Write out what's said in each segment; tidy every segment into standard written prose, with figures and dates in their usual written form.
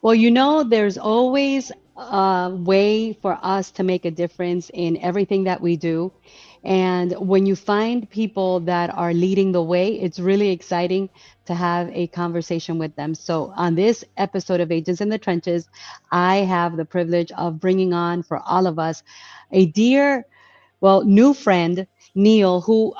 Well, there's always a way for us to make a difference in everything that we do. And when you find people that are leading the way, it's really exciting to have a conversation with them. So, on this episode of Agents in the Trenches, I have the privilege of bringing on for all of us a dear, new friend, Neil, who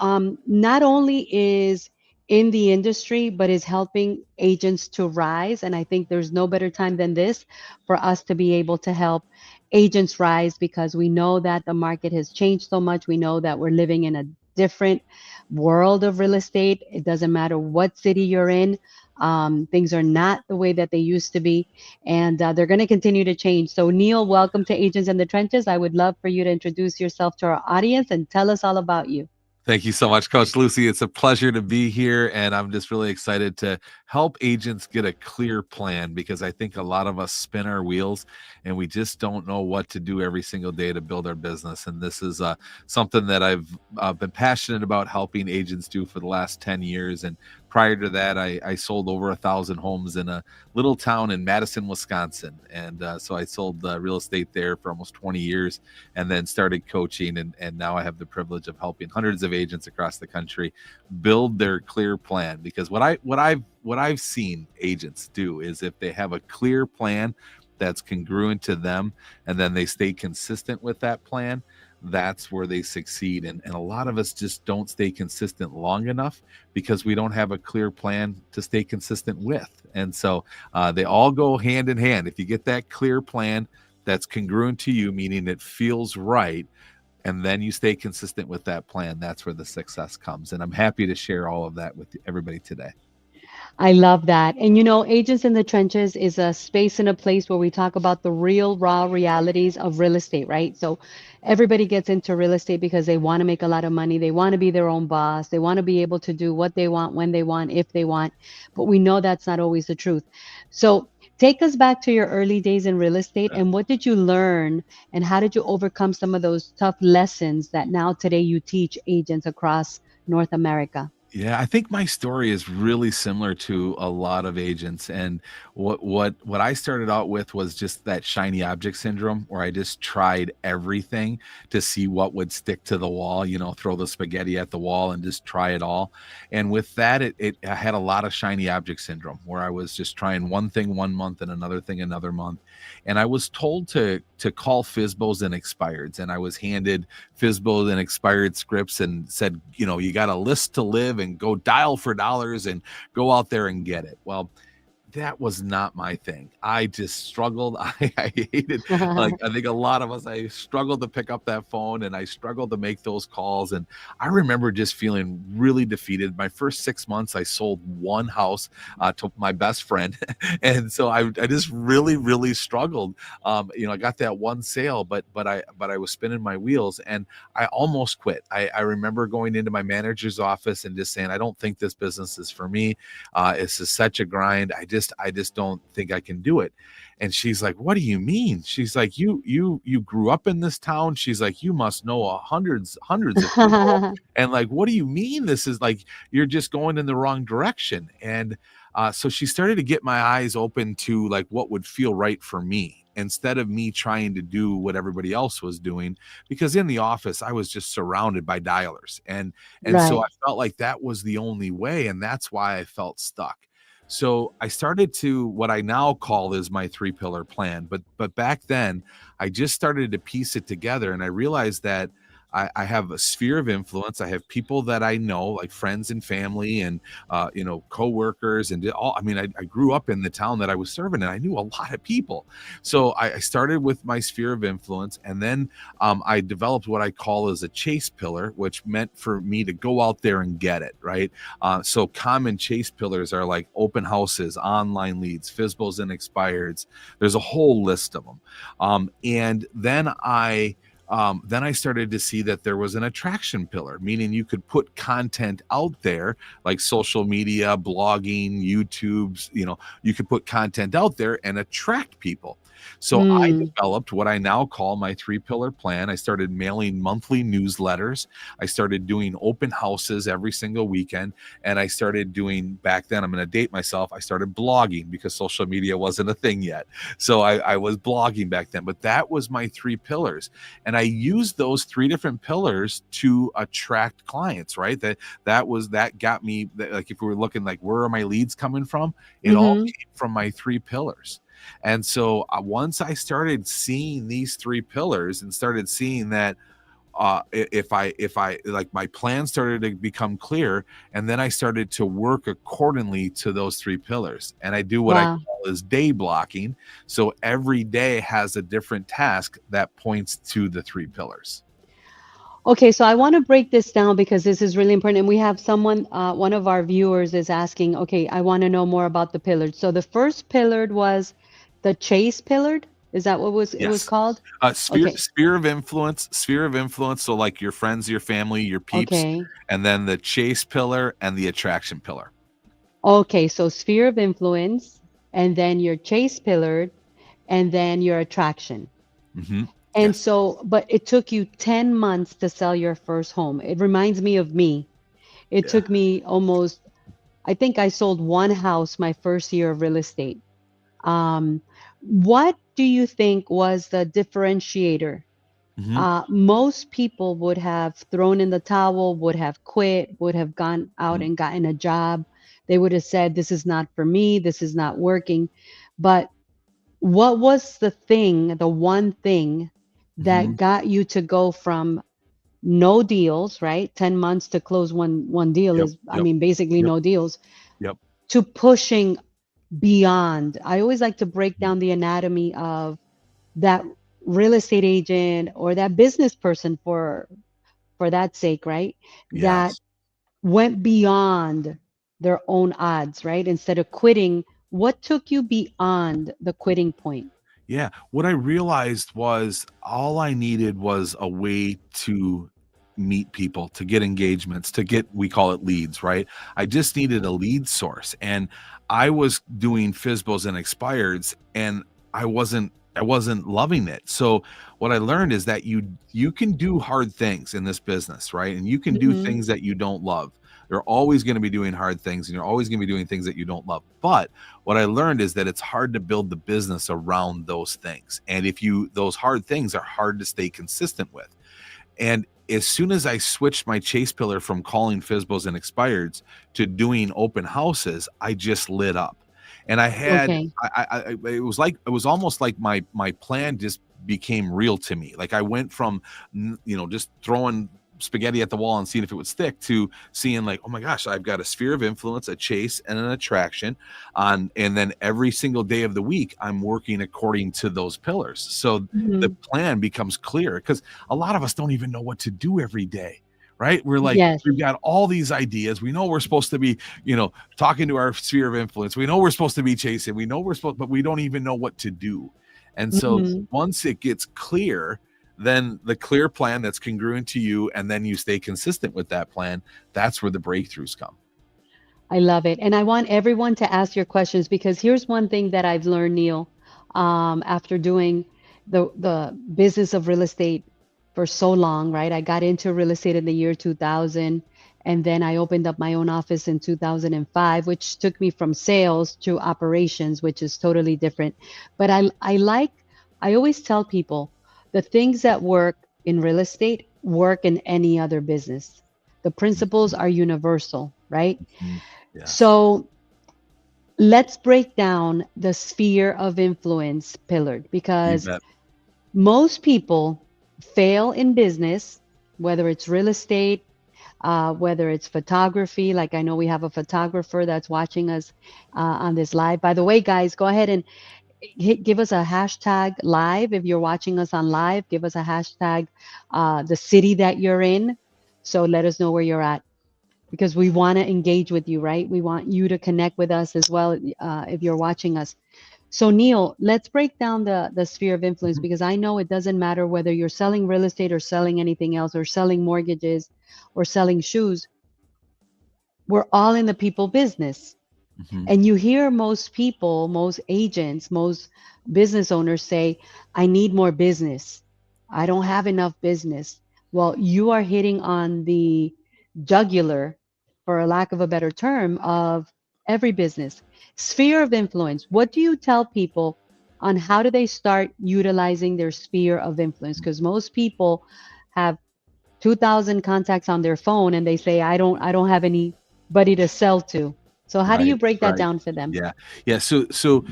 not only is in the industry, but is helping agents to rise. And I think there's no better time than this for us to be able to help agents rise because we know that the market has changed so much. We know that we're living in a different world of real estate. It doesn't matter what city you're in. Things are not the way that they used to be, and they're going to continue to change. So, Neil, welcome to Agents in the Trenches. I would love for you to introduce yourself to our audience and tell us all about you. Thank you so much, Coach Lucy. It's a pleasure to be here, and I'm just really excited to help agents get a clear plan because I think a lot of us spin our wheels and we just don't know what to do every single day to build our business. And this is something that I've been passionate about helping agents do for the last 10 years. And prior to that, I sold over 1,000 homes in a little town in Madison, Wisconsin. And so I sold real estate there for almost 20 years and then started coaching. And now I have the privilege of helping hundreds of agents across the country build their clear plan. Because what I've seen agents do is if they have a clear plan that's congruent to them and then they stay consistent with that plan, that's where they succeed. And a lot of us just don't stay consistent long enough because we don't have a clear plan to stay consistent with. And so they all go hand in hand. If you get that clear plan that's congruent to you, meaning it feels right, and then you stay consistent with that plan, that's where the success comes. And I'm happy to share all of that with everybody today. I love that. And Agents in the Trenches is a space and a place where we talk about the real, raw realities of real estate, right? So everybody gets into real estate because they want to make a lot of money. They want to be their own boss. They want to be able to do what they want, when they want, if they want. But we know that's not always the truth. So take us back to your early days in real estate and what did you learn and how did you overcome some of those tough lessons that now today you teach agents across North America? Yeah, I think my story is really similar to a lot of agents. And what I started out with was just that shiny object syndrome where I just tried everything to see what would stick to the wall, throw the spaghetti at the wall and just try it all. And with that, I had a lot of shiny object syndrome where I was just trying one thing one month and another thing another month. And I was told to call FSBOs and expireds. And I was handed FSBOs and expired scripts and said, you got a list to live and go dial for dollars and go out there and get it. Well, that was not my thing. I just struggled. I hated, like I think a lot of us, I struggled to pick up that phone and I struggled to make those calls. And I remember just feeling really defeated. My first 6 months, I sold one house to my best friend. And so I just really, really struggled. I got that one sale, but I was spinning my wheels and I almost quit. I remember going into my manager's office and just saying, I don't think this business is for me. It's just such a grind. I just don't think I can do it. And she's like, what do you mean? She's like, you grew up in this town. She's like, you must know hundreds of people. And like, what do you mean? This is like, you're just going in the wrong direction. And so she started to get my eyes open to like what would feel right for me instead of me trying to do what everybody else was doing, because in the office, I was just surrounded by dialers. And so Right. I felt like that was the only way. And that's why I felt stuck. So I started to what I now call is my 3-pillar plan. But back then I just started to piece it together and I realized that I have a sphere of influence. I have people that I know, like friends and family and, coworkers and all. I mean, I grew up in the town that I was serving and I knew a lot of people. So I started with my sphere of influence. And then I developed what I call as a chase pillar, which meant for me to go out there and get it. Right. So common chase pillars are like open houses, online leads, FSBOs and expireds. There's a whole list of them. And then I Then I started to see that there was an attraction pillar, meaning you could put content out there like social media, blogging, YouTube's, you could put content out there and attract people. So I Mm. developed what I now call my 3 pillar plan. I started mailing monthly newsletters. I started doing open houses every single weekend. And I started doing, back then, I'm going to date myself, I started blogging because social media wasn't a thing yet. So I was blogging back then, but that was my 3 pillars. And I used those 3 different pillars to attract clients, right? That got me, like, if we were looking like, where are my leads coming from? It all Mm-hmm. came from my 3 pillars. And so once I started seeing these 3 pillars and started seeing that, if I like, my plan started to become clear, and then I started to work accordingly to those 3 pillars. And I do what I Wow. call is day blocking. So every day has a different task that points to the 3 pillars. Okay, so I want to break this down because this is really important. And we have someone, one of our viewers is asking, okay, I want to know more about the pillars. So the first pillar was the chase pillared. Is that what was it was Yes. called? Sphere Okay. sphere of influence, sphere of influence. So like your friends, your family, your peeps, Okay. and then the chase pillar and the attraction pillar. Okay, so sphere of influence, and then your chase pillared, and then your attraction. Hmm. And Yes. so, but it took you 10 months to sell your first home. It reminds me of me. It Yeah. took me almost, I think I sold one house my first year of real estate. What do you think was the differentiator? Hmm. Most people would have thrown in the towel, would have quit, would have gone out Hmm. and gotten a job. They would have said, this is not for me, this is not working. But what was the thing, the one thing Hmm. that got you to go from no deals, right? 10 months to close one deal Yep. is, I Yep. mean, basically Yep. no deals, Yep. to pushing beyond. I always like to break Mhm. down the anatomy of that real estate agent or that business person for that sake, right? That Yes. went beyond their own odds, right? Instead of quitting, what took you beyond the quitting point? Yeah. What I realized was all I needed was a way to meet people, to get engagements, to get, we call it leads, right? I just needed a lead source. And I was doing FISBOs and expireds, and I wasn't loving it. So what I learned is that you can do hard things in this business, right? And you can do Hmm. things that you don't love. You're always going to be doing hard things, and you're always going to be doing things that you don't love. But what I learned is that it's hard to build the business around those things. And if you, those hard things are hard to stay consistent with. And as soon as I switched my chase pillar from calling FISBOs and expireds to doing open houses, I just lit up. And I had, Okay. it was almost like my plan just became real to me. Like I went from, just throwing spaghetti at the wall and seeing if it would stick, to seeing like, oh my gosh, I've got a sphere of influence, a chase, and an attraction on, and then every single day of the week I'm working according to those pillars. So the Hmm. plan becomes clear, because a lot of us don't even know what to do every day, right? We're like, Yes. we've got all these ideas. We know we're supposed to be, talking to our sphere of influence. We know we're supposed to be chasing. We know we're supposed, but we don't even know what to do. And so Hmm. once it gets clear, then the clear plan that's congruent to you, and then you stay consistent with that plan, that's where the breakthroughs come. I love it. And I want everyone to ask your questions because here's one thing that I've learned, Neil, after doing the business of real estate for so long, right? I got into real estate in the year 2000, and then I opened up my own office in 2005, which took me from sales to operations, which is totally different. But I always tell people the things that work in real estate work in any other business. The principles Mhm. are universal, right? Mhm. Yes. So let's break down the sphere of influence pillared You because bet. most people fail in business, whether it's real estate, whether it's photography. Like I know we have a photographer that's watching us on this live. By the way, guys, go ahead and give us a hashtag live. If you're watching us on live, give us a hashtag, the city that you're in. So let us know where you're at because we want to engage with you, right? We want you to connect with us as well if you're watching us. So Neil, let's break down the sphere of influence, Mhm. because I know it doesn't matter whether you're selling real estate or selling anything else or selling mortgages or selling shoes. We're all in the people business. Mhm. And you hear most people, most agents, most business owners say, I need more business. I don't have enough business. Well, you are hitting on the jugular, for a lack of a better term, of every business. Sphere of influence. What do you tell people on how do they start utilizing their sphere of influence? Because most people have 2,000 contacts on their phone and they say, I don't have anybody to sell to. So how do you Right, break that right. down for them? Yeah. Yeah, so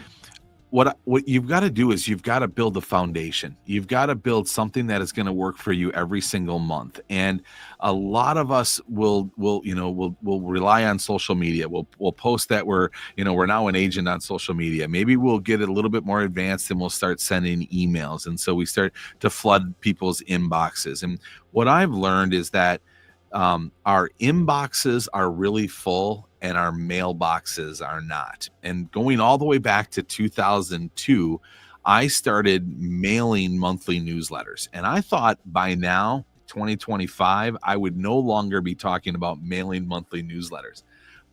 what you've got to do is you've got to build a foundation. You've got to build something that is going to work for you every single month. And a lot of us will rely on social media. We'll post that we're now an agent on social media. Maybe we'll get a little bit more advanced and we'll start sending emails. And so we start to flood people's inboxes. And what I've learned is that our inboxes are really full and our mailboxes are not. And going all the way back to 2002, I started mailing monthly newsletters. And I thought by now, 2025, I would no longer be talking about mailing monthly newsletters.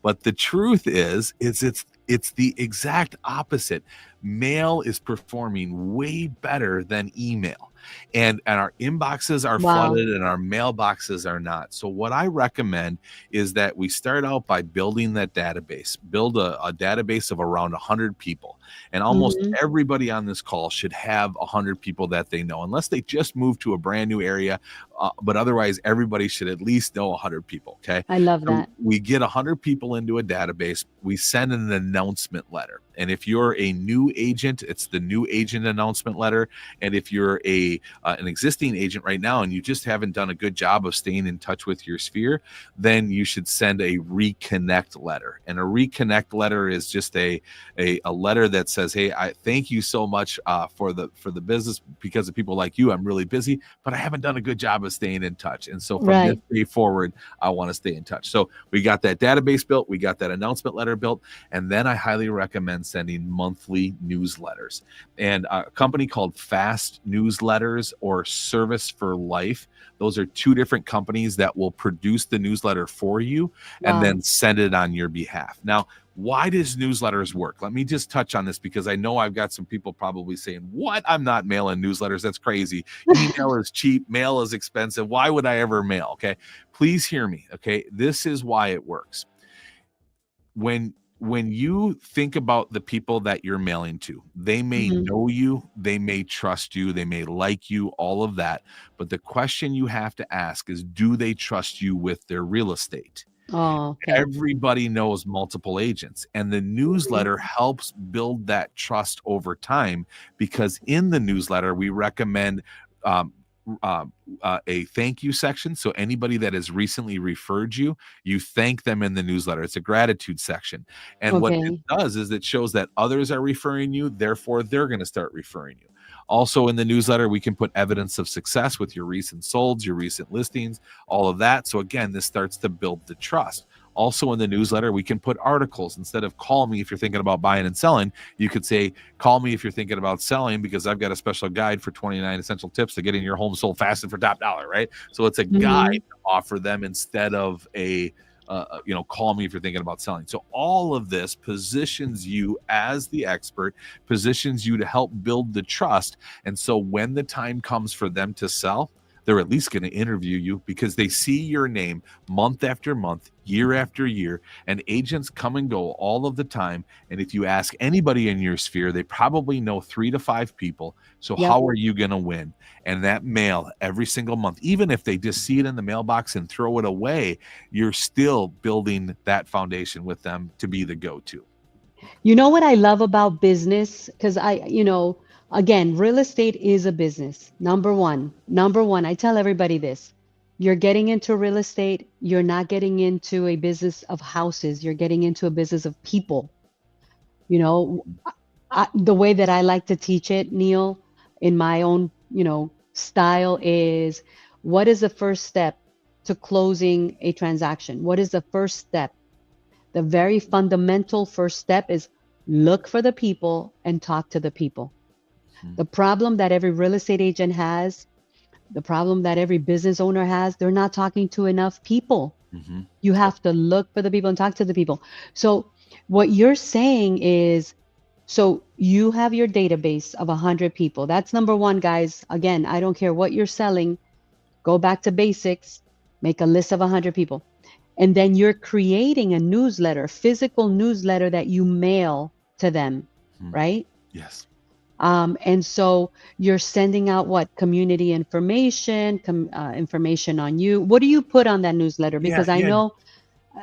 But the truth is it's the exact opposite. Mail is performing way better than email. And our inboxes are Wow. flooded and our mailboxes are not. So what I recommend is that we start out by building that database. Build a database of around 100 people. And almost Hmm. everybody on this call should have 100 people that they know, unless they just moved to a brand new area. But otherwise, everybody should at least know 100 people. Okay. I love So that. we get 100 people into a database. We send an announcement letter. And if you're a new agent, it's the new agent announcement letter. And if you're an existing agent right now and you just haven't done a good job of staying in touch with your sphere, then you should send a reconnect letter. And a reconnect letter is just a letter that says, hey, I thank you so much for the business. Because of people like you, I'm really busy, but I haven't done a good job of staying in touch. And so from this Right. day forward, I want to stay in touch. So we got that database built, we got that announcement letter built, and then I highly recommend sending monthly newsletters. And a company called Fast Newsletters or Service for Life, those are two different companies that will produce the newsletter for you and Wow. then send it on your behalf. Now, why does newsletters work? Let me just touch on this because I know I've got some people probably saying, what? I'm not mailing newsletters. That's crazy. Email is cheap. Mail is expensive. Why would I ever mail? Okay. Please hear me. Okay. This is why it works. When you think about the people that you're mailing to, they may Hmm. know you, they may trust you, they may like you, all of that. But the question you have to ask is, do they trust you with their real estate? Oh, okay. Everybody knows multiple agents, and the Hmm. newsletter helps build that trust over time, because in the newsletter we recommend um, uh, a thank you section. So anybody that has recently referred you, you thank them in the newsletter. It's a gratitude section. And what it Okay. does is it shows that others are referring you, therefore they're going to start referring you. Also in the newsletter, we can put evidence of success with your recent solds, your recent listings, all of that. So again, this starts to build the trust. Also in the newsletter, we can put articles. Instead of call me if you're thinking about buying and selling, you could say, call me if you're thinking about selling, because I've got a special guide for 29 essential tips to getting your home sold fast and for top dollar, right? So it's a guide Hmm. to offer them instead of call me if you're thinking about selling. So all of this positions you as the expert, positions you to help build the trust. And so when the time comes for them to sell, they're at least going to interview you because they see your name month after month, year after year, and agents come and go all of the time. And if you ask anybody in your sphere, they probably know 3 to 5 people. So Yep. how are you going to win? And that mail every single month, even if they just see it in the mailbox and throw it away, you're still building that foundation with them to be the go-to. You know what I love about business? Because again, real estate is a business. Number one. Number one, I tell everybody this. You're getting into real estate, you're not getting into a business of houses, you're getting into a business of people. You know, the way that I like to teach it, Neil, in my own, style is, what is the first step to closing a transaction? What is the first step? The very fundamental first step is, look for the people and talk to the people. Mhm. The problem that every real estate agent has, the problem that every business owner has, they're not talking to enough people. Mhm. You Yep. have to look for the people and talk to the people. So, what you're saying is, so you have your database of 100 people. That's number one, guys. Again, I don't care what you're selling, go back to basics, make a list of 100 people. And then you're creating a newsletter, physical newsletter that you mail to them, Mhm. right? Yes. And so you're sending out what community information, information on you. What do you put on that newsletter? Yeah, Because I yeah, know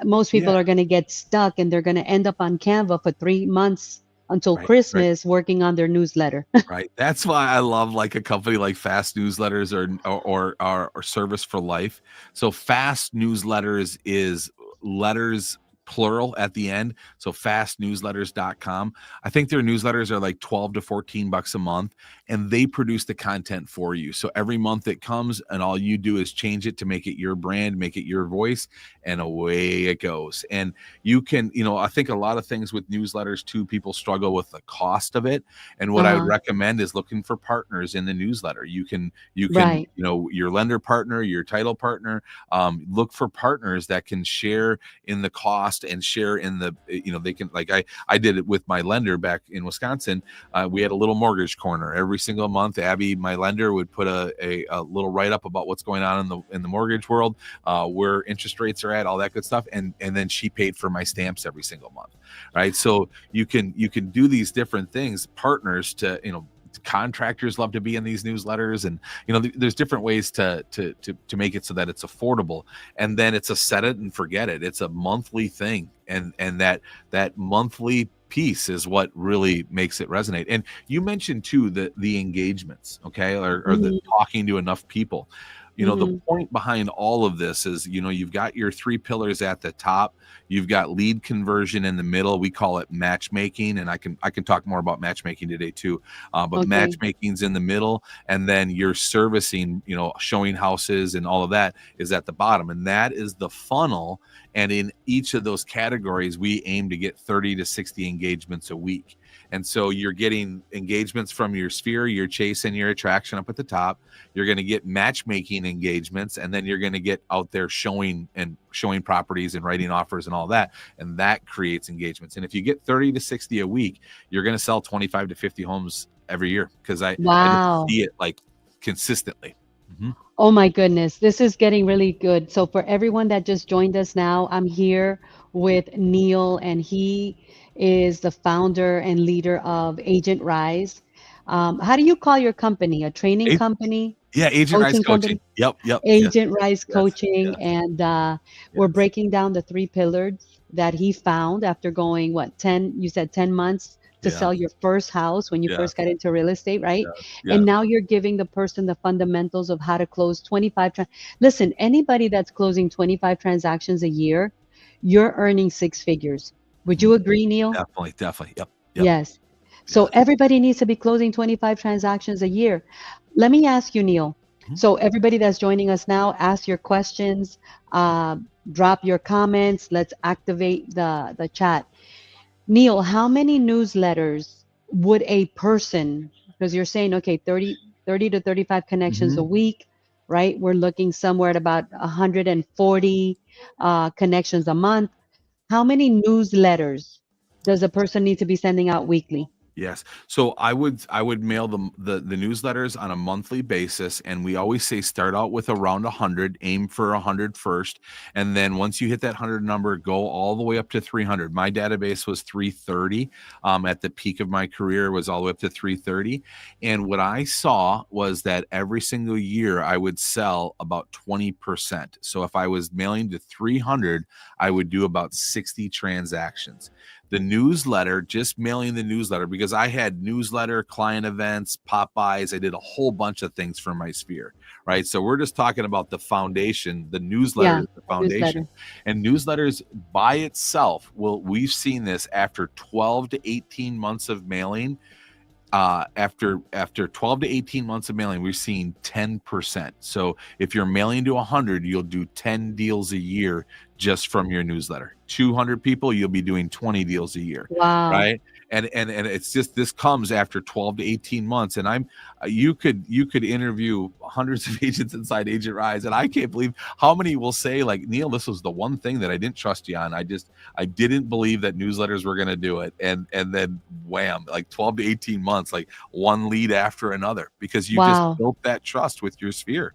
most yeah. people are going to get stuck and they're going to end up on Canva for 3 months until Right, right. Christmas working on their newsletter. Right. That's why I love like a company like Fast Newsletters or Service for Life. So Fast Newsletters is letters plural at the end. So fastnewsletters.com. I think their newsletters are like 12 to 14 bucks a month and they produce the content for you. So every month it comes and all you do is change it to make it your brand, make it your voice, and away it goes. And you can, I think a lot of things with newsletters too, people struggle with the cost of it, and what I would Uh-huh. recommend is looking for partners in the newsletter. You can, Right. your lender partner, your title partner, look for partners that can share in the cost and share in the, they can, like I did it with my lender back in Wisconsin. We had a little mortgage corner every single month. Abby, my lender, would put a little write up about what's going on in the mortgage world, where interest rates are at, all that good stuff, and then she paid for my stamps every single month, right? So you can do these different things, partners to, contractors love to be in these newsletters, and there's different ways to make it so that it's affordable, and then it's a set it and forget it. It's a monthly thing, and that monthly piece is what really makes it resonate. And you mentioned too the engagements, okay, or the Hmm. talking to enough people. The Hmm. point behind all of this is, you've got your three pillars at the top. You've got lead conversion in the middle. We call it matchmaking, and I can talk more about matchmaking today too. But Okay. matchmaking's in the middle, and then your servicing, showing houses and all of that is at the bottom, and that is the funnel. And in each of those categories, we aim to get 30 to 60 engagements a week. And so you're getting engagements from your sphere, your chase, and your attraction up at the top. You're going to get matchmaking engagements, and then you're going to get out there showing properties and writing offers and all that, and that creates engagements. And if you get 30 to 60 a week, you're going to sell 25 to 50 homes every year, because I just Wow. see it like consistently. Mm-hmm. Oh my goodness, this is getting really good. So for everyone that just joined us now, I'm here with Neil, and he is the founder and leader of Agent Rise. How do you call your company? A training company, Yeah, Agent Rise coaching Coaching. company? Yep, yep, yes, Agent Rise yes, Coaching, yes, and we're yes, breaking down the three pillars that he found after going, what, 10, you said 10 months to yeah, sell your first house when you yeah, first got into real estate, right? yeah, And yeah. now you're giving the person the fundamentals of how to close 25. Listen, anybody that's closing 25 transactions a year, you're earning six figures. Would Mhm. you agree, Neil? Definitely, definitely. Yep, yep, Yes. So yes. everybody needs to be closing 25 transactions a year. Let me ask you, Neil. Mhm. So everybody that's joining us now, ask your questions, uh, drop your comments. Let's activate the chat. Neil, how many newsletters would a person, because you're saying, okay, 30 to 35 connections a Mhm. week, right? We're looking somewhere at about 140 connections a month. How many newsletters does a person need to be sending out weekly? Yes. So I would mail the newsletters on a monthly basis, and we always say start out with around 100, aim for 100 first, and then once you hit that 100 number, go all the way up to 300. My database was 330. At the peak of my career, was all the way up to 330. And what I saw was that every single year I would sell about 20%. So if I was mailing to 300, I would do about 60 transactions. The newsletter, just mailing the newsletter, because I had newsletter, client events, pop-bys. I did a whole bunch of things for my sphere, right? So we're just talking about the foundation. The newsletter Yeah, is the the foundation. newsletter. And newsletters by itself, we've seen this after 12 to 18 months of mailing. After 12 to 18 months of mailing, we're seeing 10%. So if you're mailing to 100, you'll do 10 deals a year just from your newsletter. 200 people, you'll be doing 20 deals a year, Wow. right? and it's just, this comes after 12 to 18 months. And you could interview hundreds of agents inside Agent Rise, and I can't believe how many will say, like, Neil, this was the one thing that I didn't trust you on. I didn't believe that newsletters were going to do it. And then wham, like 12 to 18 months, like one lead after another, because you just Wow. built that trust with your sphere.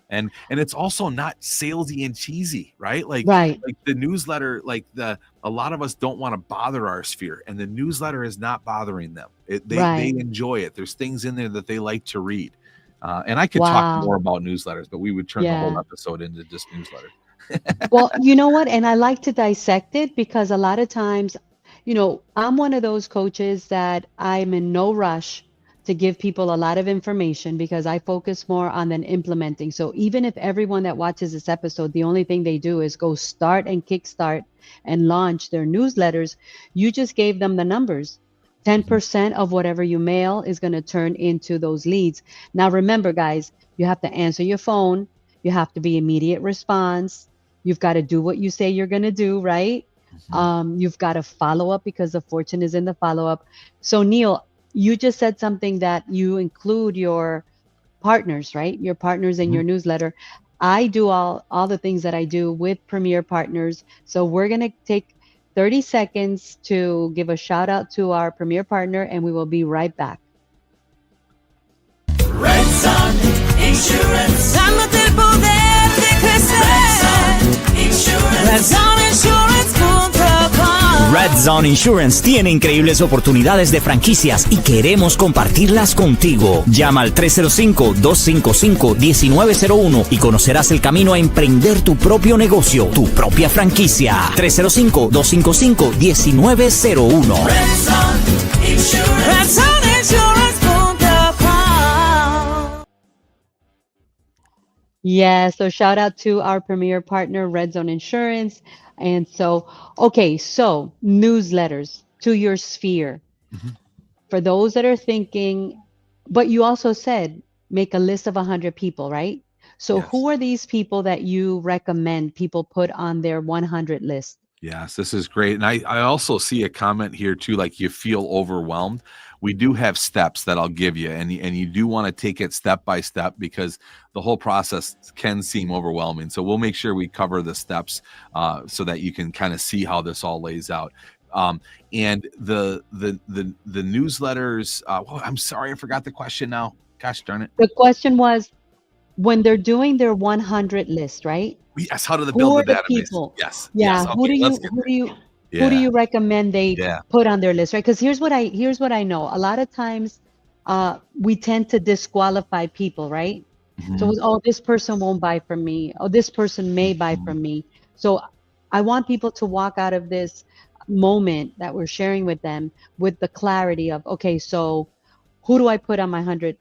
And it's also not salesy and cheesy, right? Like Right. the newsletter, a lot of us don't want to bother our sphere, and the newsletter is not bothering them. They Right. enjoy it. There's things in there that they like to read. And I could talk more Wow. about newsletters, but we would turn the whole Yeah. episode into just newsletter. Well, you know what? And I like to dissect it because a lot of times, I'm one of those coaches that I'm in no rush to give people a lot of information because I focus more on then implementing. So even if everyone that watches this episode, the only thing they do is go start and kickstart and launch their newsletters, you just gave them the numbers. 10% of whatever you mail is going to turn into those leads. Now, remember, guys, you have to answer your phone. You have to be immediate response. You've got to do what you say you're going to do, right? You've got to follow up because the fortune is in the follow up. So, Neil, you just said something that you include your partners, right? Your partners in your newsletter. I do all the things that I do with Premier Partners. So we're going to take 30 seconds to give a shout out to our Premier Partner, and we will be right back. Red Sun Insurance. Dándote el poder de crecer. Red Sun Insurance. RedZoneInsurance.com. Red Zone Insurance tiene increíbles oportunidades de franquicias y queremos compartirlas contigo. Llama al 305-255-1901 y conocerás el camino a emprender tu propio negocio, tu propia franquicia. 305-255-1901. Red Sun Insurance. RedZoneInsurance.com. Yeah, so shout out to our Premier Partner, Red Zone Insurance. And so, okay, so newsletters to your sphere. For those that are thinking, but you also said make a list of 100 people, right? So Yes. who are these people that you recommend people put on their 100 list? Yes, this is great. And I also see a comment here too, like you feel overwhelmed. We do have steps that I'll give you, and you do want to take it step by step because the whole process can seem overwhelming. So we'll make sure we cover the steps so that you can kind of see how this all lays out. And the newsletters. I'm sorry, I forgot the question now. Gosh darn it. The question was when they're doing their 100 list, right? Yes, how do they Who build are the the database? people? Yes. Yeah, Yes. who do Okay, you let's get who there. do you who do Yeah. you recommend they Yeah. put on their list, right? Because here's what I know. A lot of times we tend to disqualify people, right? So, oh, this person won't buy from me. Oh, this person may buy from me. So I want people to walk out of this moment that we're sharing with them with the clarity of, okay, so who do I put on my 100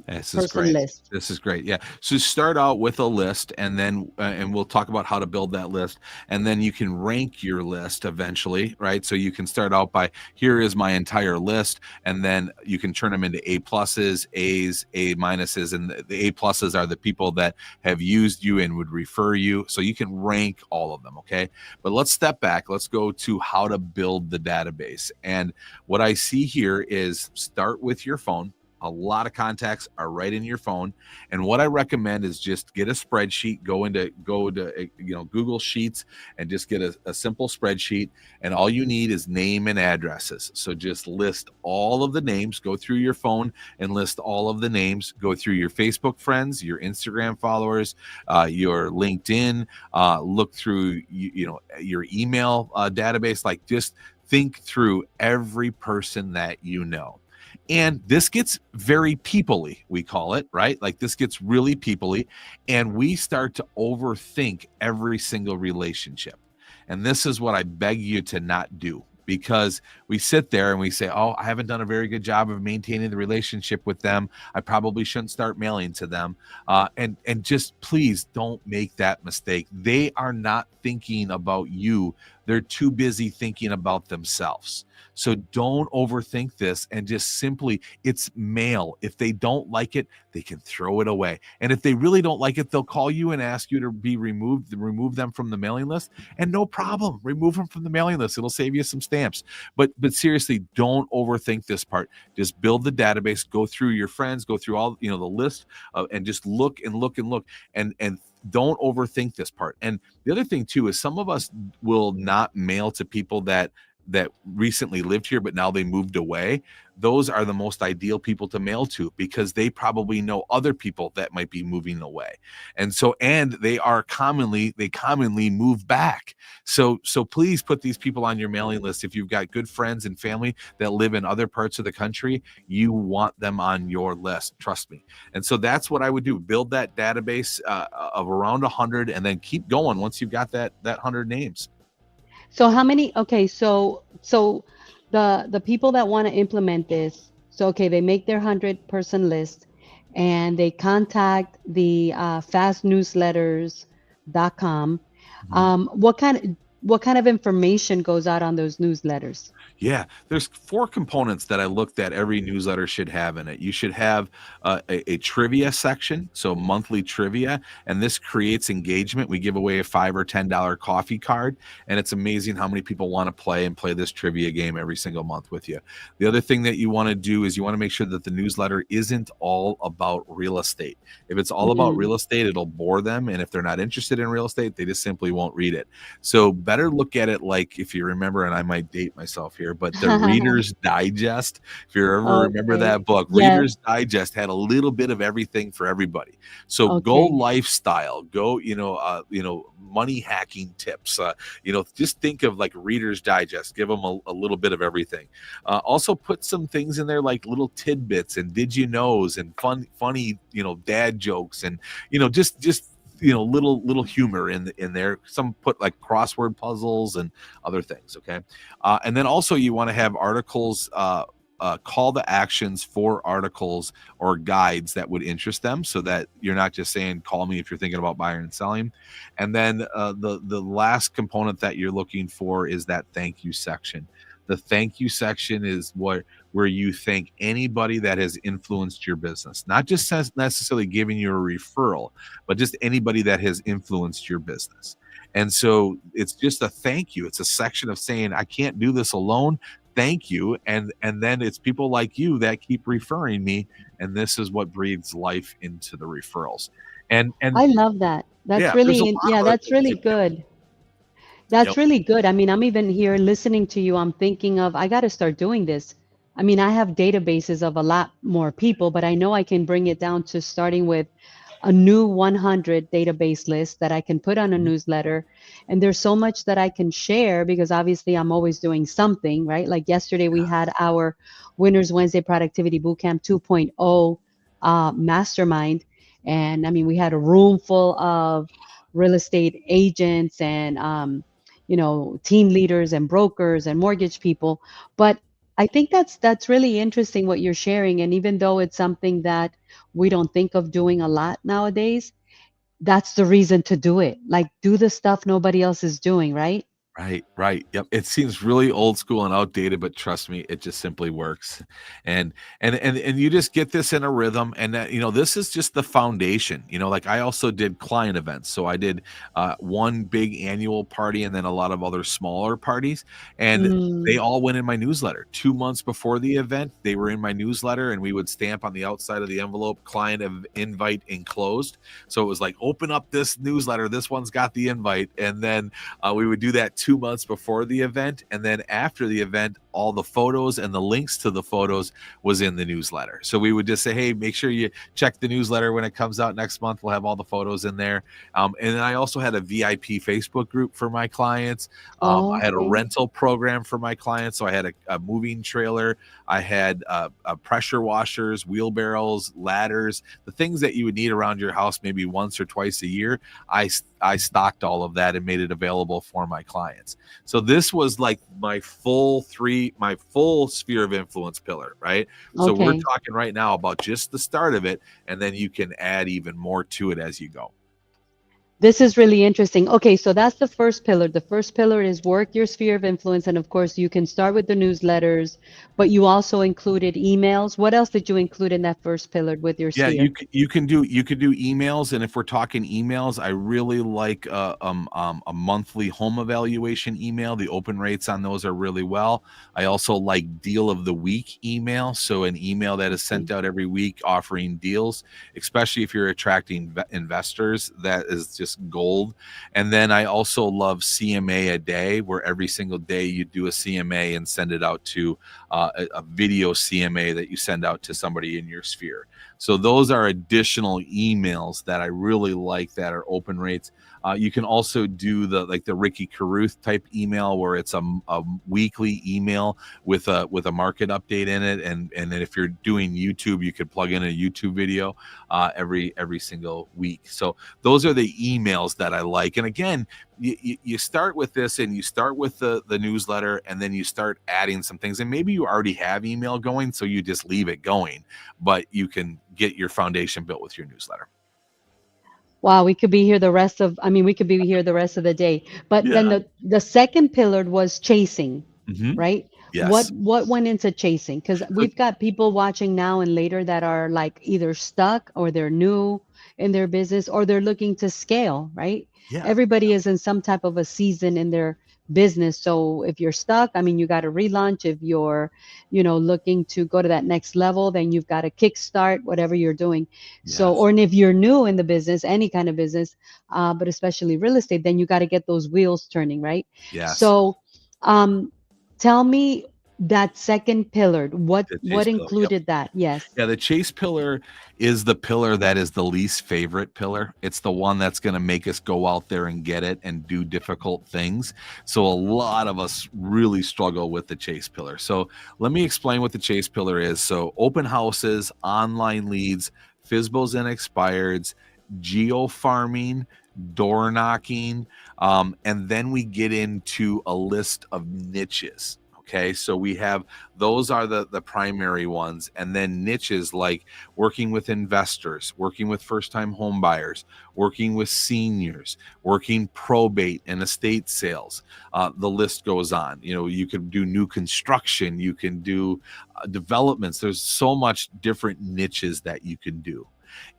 This is person great. list? This is great. Yeah. So start out with a list, and then and we'll talk about how to build that list, and then you can rank your list eventually, right? So you can start out by, here is my entire list, and then you can turn them into A pluses, A's, A minuses, and the A pluses are the people that have used you and would refer you. So you can rank all of them. Okay. But let's step back. Let's go to how to build the database. And what I see here is start with your phone. A lot of contacts are right in your phone. And what I recommend is just get a spreadsheet, go to Google Sheets, and just get a simple spreadsheet. And all you need is name and addresses. So just list all of the names, go through your phone and list all of the names, go through your Facebook friends, your Instagram followers, your LinkedIn, look through, your email database. Like, just think through every person that you know. And this gets very people-y, we call it, right? Like, this gets really people-y, and we start to overthink every single relationship. And this is what I beg you to not do, because we sit there and we say, oh, I haven't done a very good job of maintaining the relationship with them. I probably shouldn't start mailing to them. And just please don't make that mistake. They are not thinking about you they're too busy thinking about themselves. So don't overthink this, and just simply, it's mail. If they don't like it, they can throw it away. And if they really don't like it, they'll call you and ask you to be removed, remove them from the mailing list. And no problem, remove them from the mailing list. It'll save you some stamps. But seriously, don't overthink this part. Just build the database, go through your friends, go through all, the list, and just look and look and look, and don't overthink this part. And the other thing too is, some of us will not mail to people that recently lived here, but now they moved away. Those are the most ideal people to mail to, because they probably know other people that might be moving away. And they commonly move back. So please put these people on your mailing list. If you've got good friends and family that live in other parts of the country, you want them on your list. Trust me. And so that's what I would do. Build that database of around 100, and then keep going once you've got that 100 names. So how many? Okay, so the people that want to implement this, so okay, they make their 100-person list, and they contact the fastnewsletters.com. What kind of information goes out on those newsletters? Yeah, there's 4 components that I looked at every newsletter should have in it. You should have a trivia section, so monthly trivia, and this creates engagement. We give away a $5 or $10 coffee card, and it's amazing how many people want to play this trivia game every single month with you. The other thing that you want to do is you want to make sure that the newsletter isn't all about real estate. If it's all about real estate, it'll bore them, and if they're not interested in real estate, they just simply won't read it. So better look at it like, if you remember, and I might date myself here, but the Reader's Digest, if you ever remember that book, Yes. Reader's Digest had a little bit of everything for everybody. So go lifestyle, go, money hacking tips, just think of like Reader's Digest, give them a little bit of everything. Also put some things in there like little tidbits and did you knows and funny, dad jokes, and, just little humor in there. Some put like crossword puzzles and other things. Okay. And then also you want to have articles, call to actions for articles or guides that would interest them, so that you're not just saying, call me if you're thinking about buying and selling. And then the last component that you're looking for is that thank you section. The thank you section is where you thank anybody that has influenced your business, not just necessarily giving you a referral, but just anybody that has influenced your business. And so it's just a thank you. It's a section of saying, I can't do this alone. Thank you. And then it's people like you that keep referring me. And this is what breathes life into the referrals. And I love that. That's really good. That's really good. I mean, I'm even here listening to you. I'm thinking of, I got to start doing this. I mean, I have databases of a lot more people, but I know I can bring it down to starting with a new 100 database list that I can put on a newsletter. And there's so much that I can share, because obviously I'm always doing something, right? Like yesterday we had our Winners Wednesday Productivity Bootcamp 2.0 mastermind. And I mean, we had a room full of real estate agents and, team leaders and brokers and mortgage people. But I think that's really interesting what you're sharing. And even though it's something that we don't think of doing a lot nowadays, that's the reason to do it. Like, do the stuff nobody else is doing, right? Right. Yep. It seems really old school and outdated, but trust me, it just simply works. And you just get this in a rhythm. And that, this is just the foundation. Like I also did client events. So I did one big annual party and then a lot of other smaller parties. And they all went in my newsletter. 2 months before the event, they were in my newsletter, and we would stamp on the outside of the envelope, client invite enclosed. So it was like, open up this newsletter. This one's got the invite. And then we would do that 2 months before the event, and then after the event, all the photos and the links to the photos was in the newsletter. So we would just say, hey, make sure you check the newsletter when it comes out next month. We'll have all the photos in there. And then I also had a VIP Facebook group for my clients. I had a rental program for my clients. So I had a moving trailer. I had pressure washers, wheelbarrows, ladders, the things that you would need around your house maybe once or twice a year. I stocked all of that and made it available for my clients. So this was like my full sphere of influence pillar, right? So we're talking right now about just the start of it, and then you can add even more to it as you go. This is really interesting. Okay, so that's the first pillar. The first pillar is work your sphere of influence. And of course, you can start with the newsletters, but you also included emails. What else did you include in that first pillar with your Yeah, sphere? you could do emails, and if we're talking emails, I really like a monthly home evaluation email. The open rates on those are really well. I also like deal of the week email, so an email that is Okay. sent out every week offering deals, especially if you're attracting investors. That is just gold. And then I also love CMA a day, where every single day you do a CMA and send it out to a video CMA that you send out to somebody in your sphere. So those are additional emails that I really like that are open rates. You can also do the Ricky Carruth type email, where it's a weekly email with a market update in it, and then if you're doing YouTube, you could plug in a YouTube video every single week. So those are the emails that I like. And again, you start with this, and you start with the newsletter, and then you start adding some things, and maybe you already have email going, so you just leave it going, but you can get your foundation built with your newsletter. Wow, we could be here the rest of, I mean, we could be here the rest of the day. But Yeah. then the second pillar was chasing, Hmm. right? Yes. What went into chasing? Because So, we've got people watching now and later that are like either stuck or they're new in their business or they're looking to scale, right? yeah. Everybody is in some type of a season in their business. So if you're stuck, I mean, you got to relaunch. If you're, looking to go to that next level, then you've got to kickstart whatever you're doing. So, Yes. or and if you're new in the business, any kind of business, but especially real estate, then you got to get those wheels turning, right? Yes. So, um, tell me that second pillar. What The chase what pillar. Yep. included that? Yes. Yeah, the chase pillar is the pillar that is the least favorite pillar. It's the one that's going to make us go out there and get it and do difficult things. So a lot of us really struggle with the chase pillar. So let me explain what the chase pillar is. So open houses, online leads, FISBOs and expireds, geo farming, door knocking, and then we get into a list of niches. Okay, so we have those are the primary ones, and then niches like working with investors, working with first-time home buyers, working with seniors, working probate and estate sales. The list goes on. You could do new construction, you can do developments. There's so much different niches that you can do,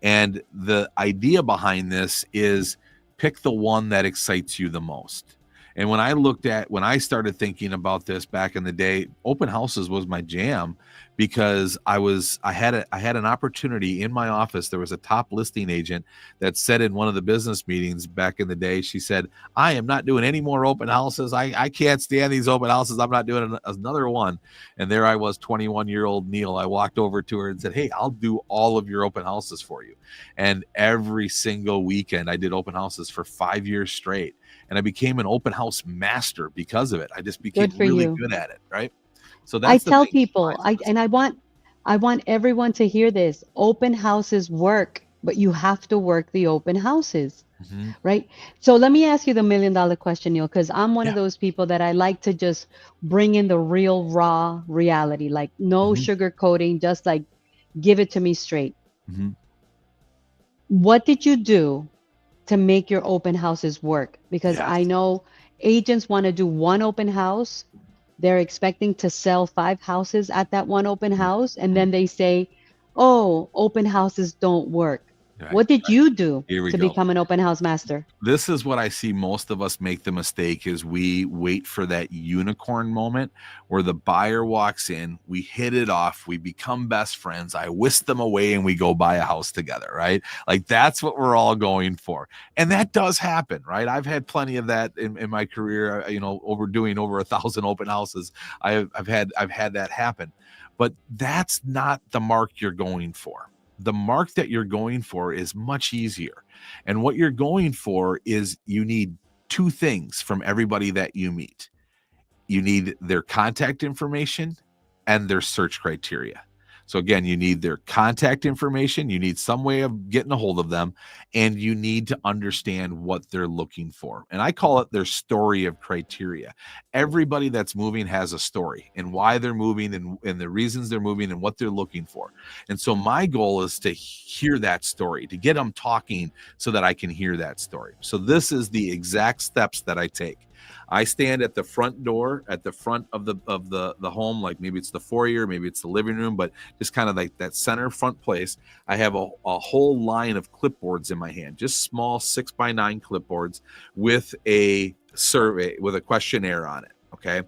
and the idea behind this is pick the one that excites you the most. And when I started thinking about this back in the day, open houses was my jam, because I had an opportunity in my office. There was a top listing agent that said in one of the business meetings back in the day, she said, "I am not doing any more open houses. I can't stand these open houses. I'm not doing another one." And there I was, 21-year-old Neil. I walked over to her and said, "Hey, I'll do all of your open houses for you." And every single weekend I did open houses for 5 years straight, and I became an open house master because of it. I just became Good for really you. good at it, right? So I that's the tell thing people, behind some of this. I want everyone to hear this. Open houses work, but you have to work the open houses, Mhm. right? So let me ask you the $1 million question, Neil, because I'm one Yeah. of those people that I like to just bring in the real raw reality, like no Mhm. sugarcoating, just like give it to me straight. Mhm. What did you do to make your open houses work? Because Yes. I know agents want to do one open house. They're expecting to sell 5 houses at that one open Mhm. house. And Mhm. then they say, oh, open houses don't work. Right. What did Right. you do Here we to go. become an open house master? This is what I see most of us make the mistake, is we wait for that unicorn moment where the buyer walks in, we hit it off, we become best friends, I whisk them away and we go buy a house together, right? Like that's what we're all going for. And that does happen, right? I've had plenty of that in my career, doing over 1,000 open houses. I've had that happen. But that's not the mark you're going for. The mark that you're going for is much easier. And what you're going for is you need two things from everybody that you meet. You need their contact information and their search criteria. So again, you need their contact information, you need some way of getting a hold of them, and you need to understand what they're looking for. And I call it their story of criteria. Everybody that's moving has a story and why they're moving and the reasons they're moving and what they're looking for. And so my goal is to hear that story, to get them talking so that I can hear that story. So this is the exact steps that I take. I stand at the front door, at the front of the home, like maybe it's the foyer, maybe it's the living room, but just kind of like that center front place. I have a whole line of clipboards in my hand, just small 6x9 clipboards with a survey, with a questionnaire on it. Okay.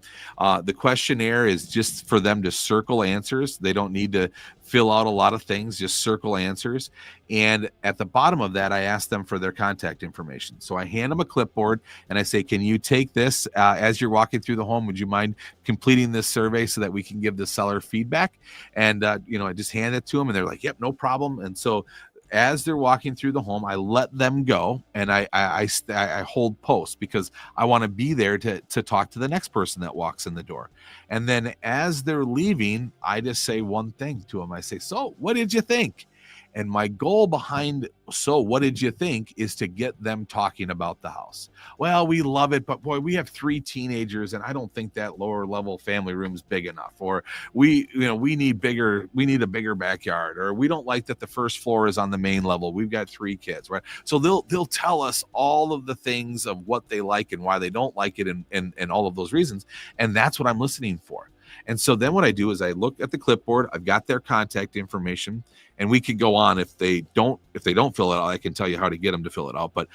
The questionnaire is just for them to circle answers. They don't need to fill out a lot of things, just circle answers. And at the bottom of that, I ask them for their contact information. So I hand them a clipboard and I say, can you take this as you're walking through the home? Would you mind completing this survey so that we can give the seller feedback? And, I just hand it to them and they're like, yep, no problem. And so as they're walking through the home, I let them go and I hold post because I want to be there to talk to the next person that walks in the door. And then as they're leaving, I just say one thing to them. I say, so what did you think? And my goal behind, so what did you think, is to get them talking about the house. Well, we love it, but boy, we have 3 teenagers and I don't think that lower level family room is big enough. Or we need a bigger backyard, or we don't like that the first floor is on the main level. We've got 3 kids, right? So they'll tell us all of the things of what they like and why they don't like it and all of those reasons. And that's what I'm listening for. And so then what I do is I look at the clipboard. I've got their contact information, and we could go on. If they don't fill it out, I can tell you how to get them to fill it out. But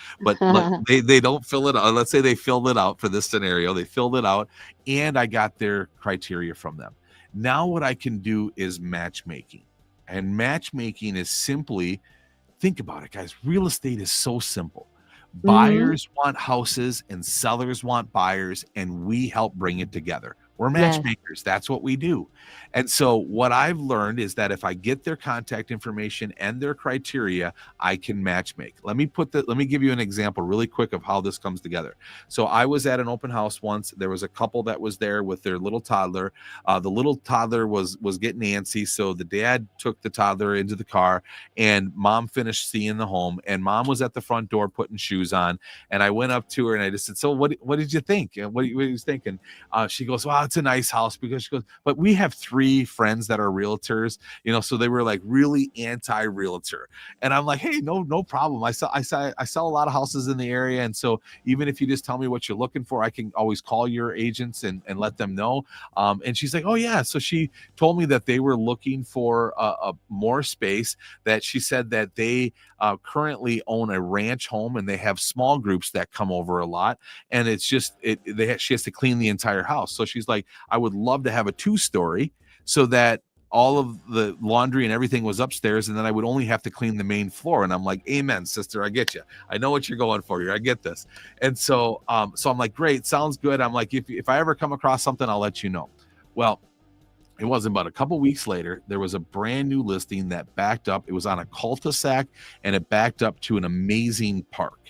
they don't fill it out. Let's say they filled it out for this scenario. They filled it out, and I got their criteria from them. Now what I can do is matchmaking. And matchmaking is simply, think about it, guys. Real estate is so simple. Buyers want houses and sellers want buyers, and we help bring it together. We're matchmakers. Yes. That's what we do. And so what I've learned is that if I get their contact information and their criteria, I can matchmake. Let me give you an example really quick of how this comes together. So I was at an open house once. There was a couple that was there with their little toddler. The little toddler was getting antsy. So the dad took the toddler into the car and mom finished seeing the home, and mom was at the front door putting shoes on. And I went up to her and I just said, so what did you think? What are you thinking? She goes, well, it's a nice house, because she goes, but we have 3 friends that are realtors, so they were like really anti-realtor. And I'm like, hey, no problem. I sell a lot of houses in the area. And so even if you just tell me what you're looking for, I can always call your agents and let them know. And she's like, oh yeah. So she told me that they were looking for a more space, that she said that they currently own a ranch home and they have small groups that come over a lot. And it's just, she has to clean the entire house. So she's like, I would love to have a 2-story so that all of the laundry and everything was upstairs, and then I would only have to clean the main floor. And I'm like, amen, sister, I get you. I know what you're going for here. I get this. And so I'm like, great, sounds good. I'm like, if I ever come across something, I'll let you know. Well, it wasn't but a couple weeks later, there was a brand new listing that backed up. It was on a cul-de-sac and it backed up to an amazing park.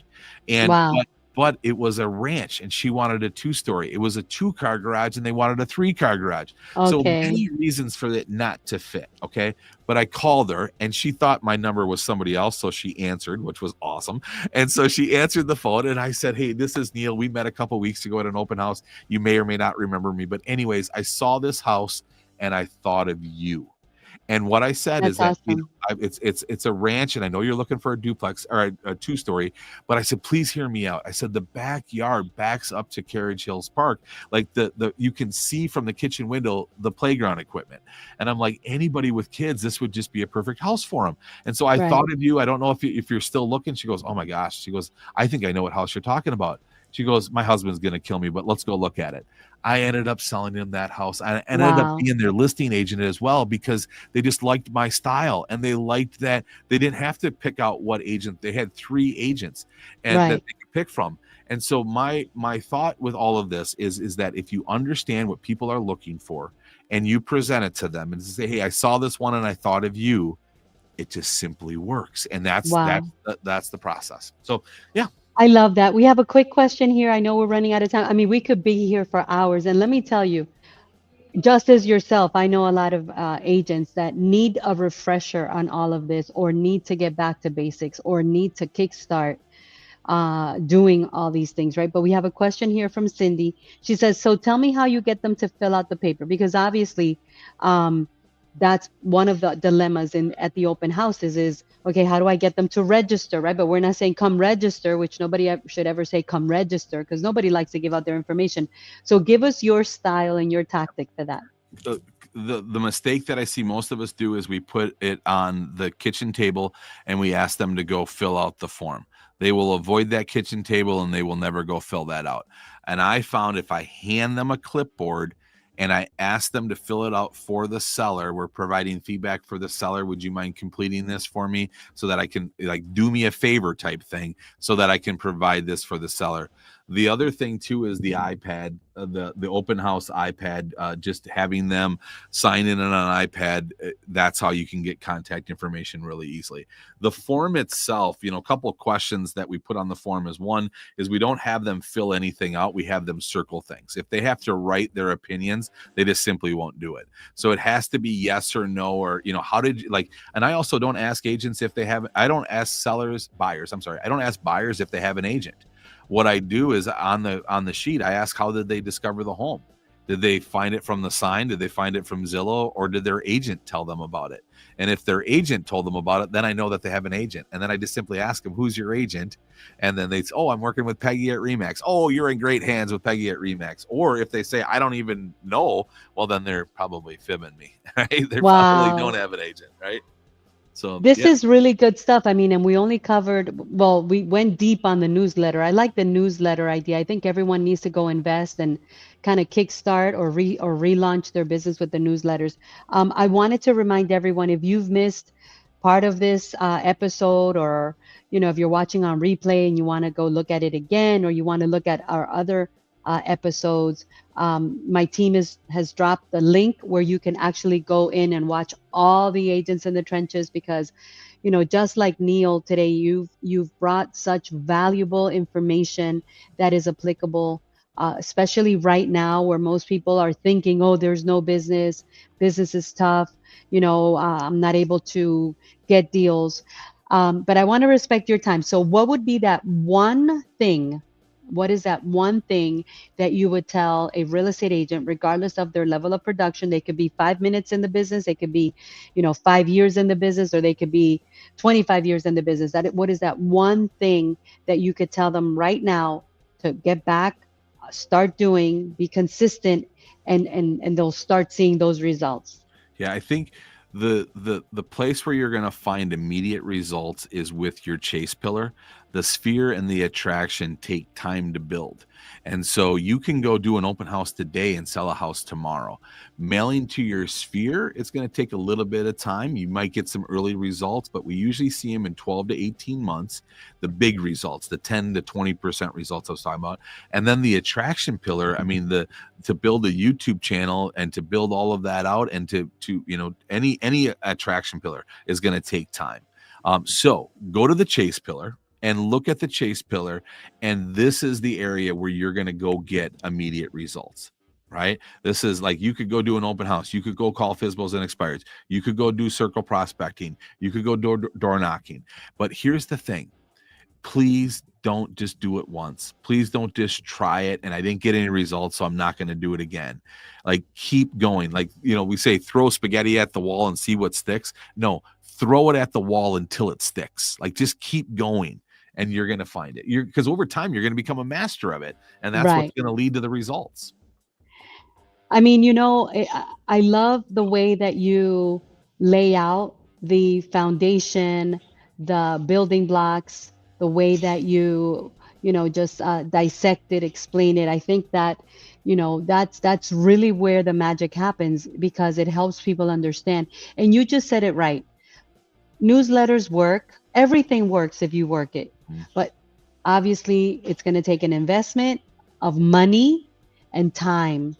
And wow. But it was a ranch and she wanted a 2-story. It was a 2-car garage and they wanted a 3-car garage. Okay. So many reasons for it not to fit. Okay. But I called her and she thought my number was somebody else. So she answered, which was awesome. And so she answered the phone and I said, hey, this is Neil. We met a couple weeks ago at an open house. You may or may not remember me, but anyways, I saw this house and I thought of you. And what I said is that it's a ranch, and I know you're looking for a duplex or a 2-story, but I said, please hear me out. I said the backyard backs up to Carriage Hills Park, like the you can see from the kitchen window the playground equipment. And I'm like, anybody with kids, this would just be a perfect house for them. And so I thought of you. I don't know if you're still looking. She goes, oh my gosh. She goes, I think I know what house you're talking about. She goes, my husband's going to kill me, but let's go look at it. I ended up selling them that house. I ended up being their listing agent as well, because they just liked my style and they liked that they didn't have to pick out what agent. They had 3 agents and that they could pick from. And so my thought with all of this is that if you understand what people are looking for and you present it to them and say, hey, I saw this one and I thought of you, it just simply works. And that's the process. So, yeah. I love that. We have a quick question here. I know we're running out of time. I mean, we could be here for hours. And let me tell you, just as yourself, I know a lot of agents that need a refresher on all of this, or need to get back to basics, or need to kickstart doing all these things, right? But we have a question here from Cindy. She says, so tell me how you get them to fill out the paper, because obviously um, that's one of the dilemmas in at the open houses is, okay, how do I get them to register, right? But we're not saying come register, which nobody should ever say come register, because nobody likes to give out their information. So give us your style and your tactic for that. The mistake that I see most of us do is we put it on the kitchen table and we ask them to go fill out the form. They will avoid that kitchen table and they will never go fill that out. And I found if I hand them a clipboard and I ask them to fill it out for the seller, we're providing feedback for the seller. Would you mind completing this for me so that I can, like, do me a favor type thing so that I can provide this for the seller? The other thing too is the iPad, the open house iPad, just having them sign in on an iPad. That's how you can get contact information really easily. The form itself, a couple of questions that we put on the form is, one is we don't have them fill anything out. We have them circle things. If they have to write their opinions, they just simply won't do it. So it has to be yes or no, or, how did you like, and I also don't ask agents if they have, I don't ask buyers. I don't ask buyers if they have an agent. What I do is on the sheet, I ask, how did they discover the home? Did they find it from the sign? Did they find it from Zillow? Or did their agent tell them about it? And if their agent told them about it, then I know that they have an agent. And then I just simply ask them, who's your agent? And then they say, oh, I'm working with Peggy at Remax. Oh, you're in great hands with Peggy at Remax. Or if they say, I don't even know, well, then they're probably fibbing me, right? They probably don't have an agent, right? So this is really good stuff. I mean, and we only covered, well, we went deep on the newsletter. I like the newsletter idea. I think everyone needs to go invest and kind of kickstart or relaunch their business with the newsletters. I wanted to remind everyone, if you've missed part of this episode, or, if you're watching on replay and you want to go look at it again, or you want to look at our other episodes, my team has dropped the link where you can actually go in and watch all the agents in the trenches, because just like Neil today, you've brought such valuable information that is applicable, especially right now where most people are thinking, oh, there's no business is tough, I'm not able to get deals, but I want to respect your time. So what would be that one thing? What is that one thing that you would tell a real estate agent, regardless of their level of production? They could be 5 minutes in the business, they could be, 5 years in the business, or they could be 25 years in the business. What is that one thing that you could tell them right now to get back, start doing, be consistent, and they'll start seeing those results? Yeah, I think the place where you're going to find immediate results is with your chase pillar. The sphere and the attraction take time to build. And so you can go do an open house today and sell a house tomorrow. Mailing to your sphere, it's going to take a little bit of time. You might get some early results, but we usually see them in 12 to 18 months. The big results, the 10 to 20% results I was talking about. And then the attraction pillar, I mean, to build a YouTube channel and to build all of that out, and to any attraction pillar is going to take time. So go to the chase pillar and look at the chase pillar, and this is the area where you're going to go get immediate results, right? This is like, you could go do an open house, you could go call FSBOs and expireds, you could go do circle prospecting, you could go door knocking. But here's the thing, please don't just do it once. Please don't just try it and I didn't get any results, so I'm not going to do it again. Like, keep going. Like, we say throw spaghetti at the wall and see what sticks. No, throw it at the wall until it sticks. Like, just keep going and you're going to find it. Because over time you're going to become a master of it, and that's what's going to lead to the results. I mean, I love the way that you lay out the foundation, the building blocks, the way that you just dissect it, explain it. I think that that's really where the magic happens, because it helps people understand. And you just said it right. Newsletters work. Everything works if you work it. But obviously it's going to take an investment of money and time,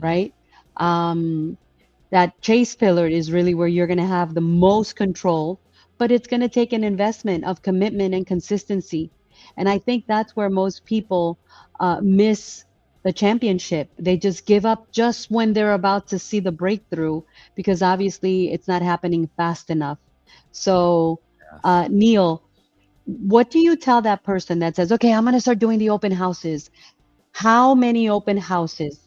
right? That chase pillar is really where you're going to have the most control, but it's going to take an investment of commitment and consistency. And I think that's where most people miss the championship. They just give up just when they're about to see the breakthrough because obviously it's not happening fast enough. So, Yes. Neil, what do you tell that person that says, okay, I'm going to start doing the open houses? How many open houses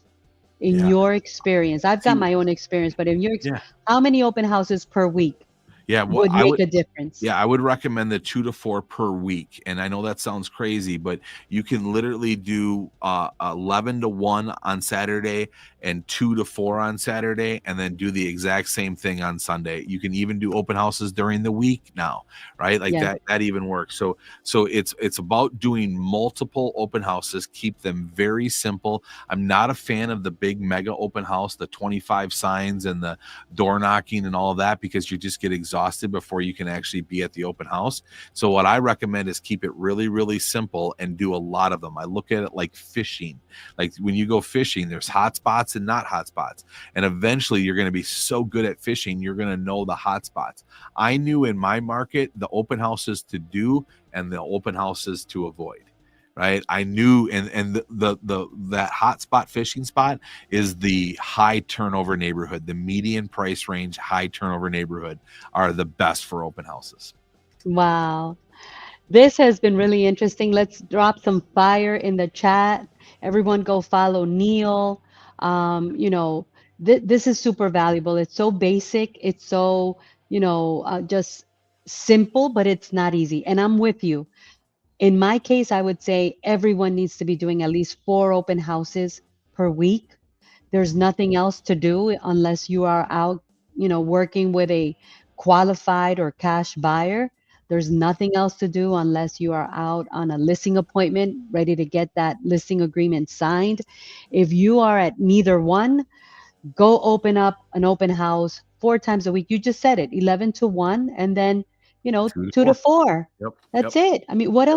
in Yeah. your experience? I've got See, my own experience, but in your, yeah. how many open houses per week Yeah. Well, would I make would a difference? Yeah, I would recommend the 2 to 4 per week, and I know that sounds crazy, but you can literally do, 11 to 1 on Saturday and 2 to 4 on Saturday, and then do the exact same thing on Sunday. You can even do open houses during the week now, right? Like, Yes. that even works. So it's about doing multiple open houses, keep them very simple. I'm not a fan of the big mega open house, the 25 signs and the door knocking and all of that, because you just get exhausted before you can actually be at the open house. So what I recommend is keep it really, really simple and do a lot of them. I look at it like fishing. Like when you go fishing, there's hot spots and not hot spots. And eventually you're going to be so good at fishing, you're going to know the hot spots. I knew in my market the open houses to do and the open houses to avoid. Right. I knew, and the that hot spot fishing spot is the high turnover neighborhood. The median price range, high turnover neighborhood are the best for open houses. Wow. This has been really interesting. Let's drop some fire in the chat. Everyone go follow Neil. You know, this is super valuable. It's so basic. It's so, just simple, but it's not easy. And I'm with you. In my case, I would say everyone needs to be doing at least 4 open houses per week. There's nothing else to do unless you are out, working with a qualified or cash buyer. There's nothing else to do unless you are out on a listing appointment, ready to get that listing agreement signed. If you are at neither one, go open up an open house 4 times a week. You just said it, 11 to 1, and then, 2 to 2 to 4. 4. Yep. Yep. That's it. What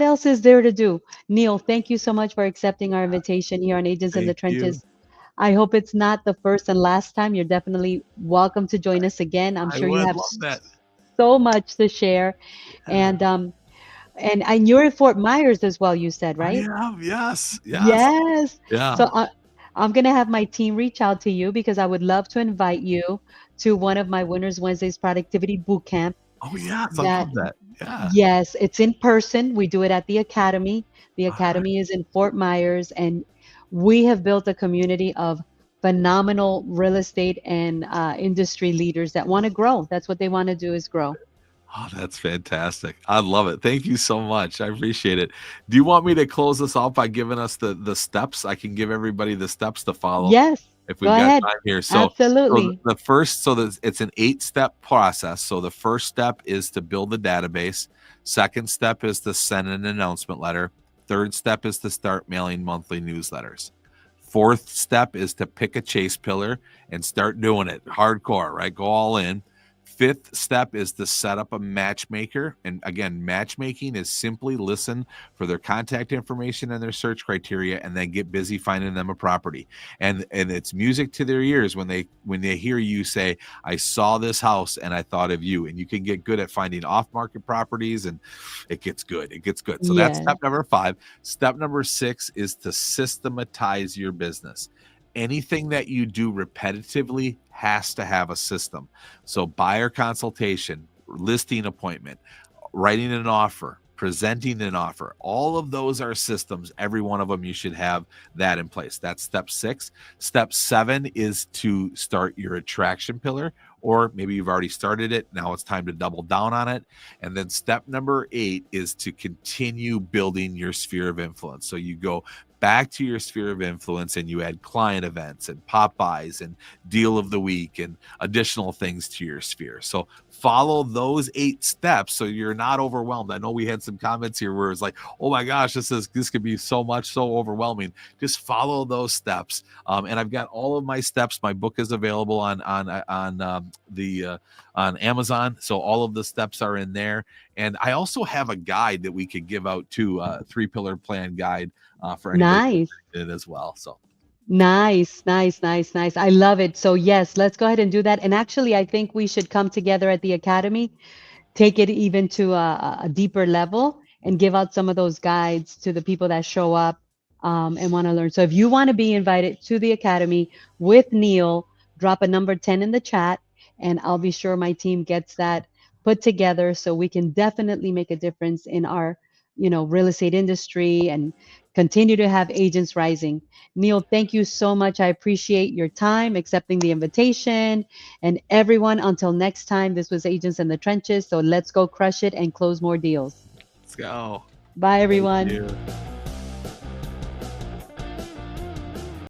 else is there to do? Neil, thank you so much for accepting our invitation here on Agents in the Thank you. Trenches. I hope it's not the first and last time. You're definitely welcome to join us again. I'm I sure you would have love that. so much to share. Yeah. And you're in Fort Myers as well, you said, I right? am. Yes. Yes. Yes. Yeah. So I'm going to have my team reach out to you because I would love to invite you to one of my Winners Wednesdays Productivity Boot Camp Oh, yes. I that love that. Yeah. yes, it's in person. We do it at the Academy. The All right. Academy is in Fort Myers, and we have built a community of phenomenal real estate and industry leaders that want to grow. That's what they want to do is grow. Oh, that's fantastic. I love it. Thank you so much. I appreciate it. Do you want me to close this off by giving us the steps? I can give everybody the steps to follow Yes, if go we've got ahead. time here. So Absolutely. the first, it's an 8-step process. So the first step is to build the database. Second step is to send an announcement letter. Third step is to start mailing monthly newsletters. Fourth step is to pick a chase pillar and start doing it hardcore, right? Go all in. Fifth step is to set up a matchmaker. And again, matchmaking is simply listen for their contact information and their search criteria and then get busy finding them a property. And it's music to their ears when they hear you say, I saw this house and I thought of you. And you can get good at finding off-market properties and it gets good. It gets good. So that's Yes. step number 5. Step number 6 is to systematize your business. Anything that you do repetitively has to have a system. So buyer consultation, listing appointment, writing an offer, presenting an offer, all of those are systems. Every one of them, you should have that in place. That's step 6. Step 7 is to start your attraction pillar, or maybe you've already started it. Now it's time to double down on it. And then step number 8 is to continue building your sphere of influence. So you go back to your sphere of influence and you add client events and pop-bys and deal of the week and additional things to your sphere. So follow those 8 steps so you're not overwhelmed. I know we had some comments here where it's like, oh my gosh, this could be so much, so overwhelming. Just follow those steps. And I've got all of my steps. My book is available on Amazon. So all of the steps are in there. And I also have a guide that we could give out to, 3-pillar plan guide for anybody Nice. in as well. So Nice, nice, nice, nice. I love it. So yes, let's go ahead and do that. And actually, I think we should come together at the Academy, take it even to a deeper level, and give out some of those guides to the people that show up. and want to learn. So if you want to be invited to the academy with Neil, drop a number 10 in the chat, and I'll be sure my team gets that put together so we can definitely make a difference in our, real estate industry and continue to have agents rising. Neil, thank you so much. I appreciate your time, accepting the invitation. And everyone, until next time, this was Agents in the Trenches. So let's go crush it and close more deals. Let's go. Bye, Thank everyone. you.